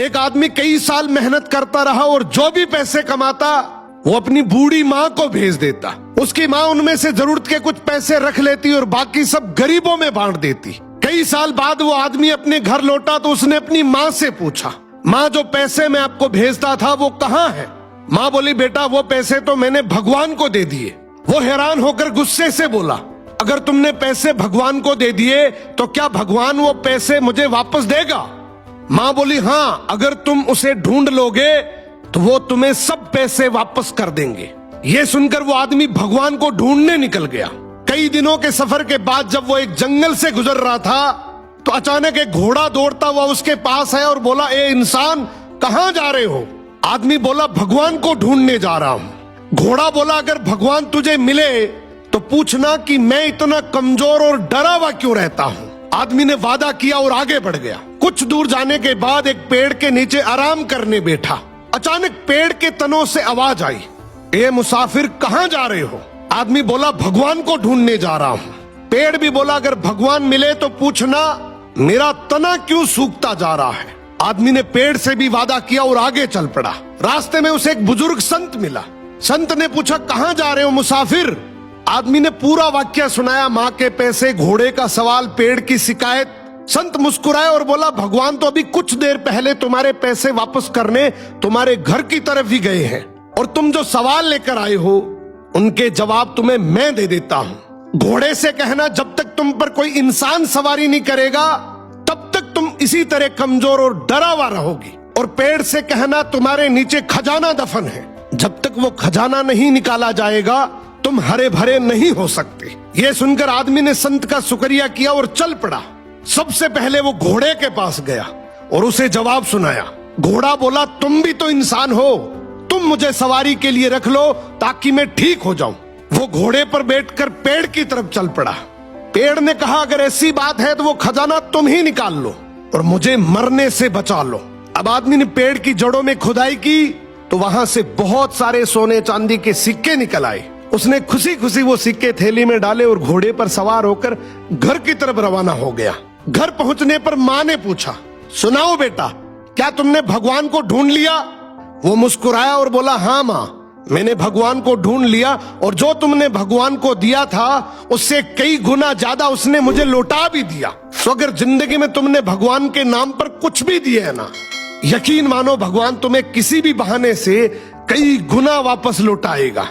एक आदमी कई साल मेहनत करता रहा और जो भी पैसे कमाता वो अपनी बूढ़ी माँ को भेज देता। उसकी माँ उनमें से जरूरत के कुछ पैसे रख लेती और बाकी सब गरीबों में बांट देती। कई साल बाद वो आदमी अपने घर लौटा तो उसने अपनी माँ से पूछा, माँ जो पैसे मैं आपको भेजता था वो कहाँ है? माँ बोली, बेटा वो पैसे तो मैंने भगवान को दे दिए। वो हैरान होकर गुस्से से बोला, अगर तुमने पैसे भगवान को दे दिए तो क्या भगवान वो पैसे मुझे वापस देगा? माँ बोली, हाँ, अगर तुम उसे ढूंढ लोगे तो वो तुम्हें सब पैसे वापस कर देंगे। ये सुनकर वो आदमी भगवान को ढूंढने निकल गया। कई दिनों के सफर के बाद जब वो एक जंगल से गुजर रहा था तो अचानक एक घोड़ा दौड़ता हुआ उसके पास आया और बोला, ए इंसान, कहाँ जा रहे हो? आदमी बोला, भगवान को ढूंढने जा रहा हूं। घोड़ा बोला, अगर भगवान तुझे मिले तो पूछना कि मैं इतना कमजोर और डरा हुआ क्यों रहता हूं। आदमी ने वादा किया और आगे बढ़ गया। कुछ दूर जाने के बाद एक पेड़ के नीचे आराम करने बैठा। अचानक पेड़ के तनों से आवाज आई, ए मुसाफिर, कहाँ जा रहे हो? आदमी बोला, भगवान को ढूंढने जा रहा हूँ। पेड़ भी बोला, अगर भगवान मिले तो पूछना मेरा तना क्यों सूखता जा रहा है। आदमी ने पेड़ से भी वादा किया और आगे चल पड़ा। रास्ते में उसे एक बुजुर्ग संत मिला। संत ने पूछा, कहाँ जा रहे हो मुसाफिर? आदमी ने पूरा वाक्य सुनाया, माँ के पैसे, घोड़े का सवाल, पेड़ की शिकायत। संत मुस्कुराए और बोला, भगवान तो अभी कुछ देर पहले तुम्हारे पैसे वापस करने तुम्हारे घर की तरफ ही गए हैं और तुम जो सवाल लेकर आए हो उनके जवाब तुम्हें मैं दे देता हूँ। घोड़े से कहना, जब तक तुम पर कोई इंसान सवारी नहीं करेगा तब तक तुम इसी तरह कमजोर और डरा हुआ रहोगी। और पेड़ से कहना, तुम्हारे नीचे खजाना दफन है, जब तक वो खजाना नहीं निकाला जाएगा तुम हरे भरे नहीं हो सकते। ये सुनकर आदमी ने संत का शुक्रिया किया और चल पड़ा। सबसे पहले वो घोड़े के पास गया और उसे जवाब सुनाया। घोड़ा बोला, तुम भी तो इंसान हो, तुम मुझे सवारी के लिए रख लो ताकि मैं ठीक हो जाऊं। वो घोड़े पर बैठकर पेड़ की तरफ चल पड़ा। पेड़ ने कहा, अगर ऐसी बात है तो वो खजाना तुम ही निकाल लो और मुझे मरने से बचा लो। अब आदमी ने पेड़ की जड़ों में खुदाई की तो वहां से बहुत सारे सोने चांदी के सिक्के निकल आए। उसने खुशी खुशी वो सिक्के थैली में डाले और घोड़े पर सवार होकर घर की तरफ रवाना हो गया। घर पहुंचने पर माँ ने पूछा, सुनाओ बेटा, क्या तुमने भगवान को ढूंढ लिया? वो मुस्कुराया और बोला, हाँ माँ, मैंने भगवान को ढूंढ लिया और जो तुमने भगवान को दिया था उससे कई गुना ज्यादा उसने मुझे लौटा भी दिया। तो अगर जिंदगी में तुमने भगवान के नाम पर कुछ भी दिया है ना, यकीन मानो भगवान तुम्हें किसी भी बहाने से कई गुना वापस लौटाएगा।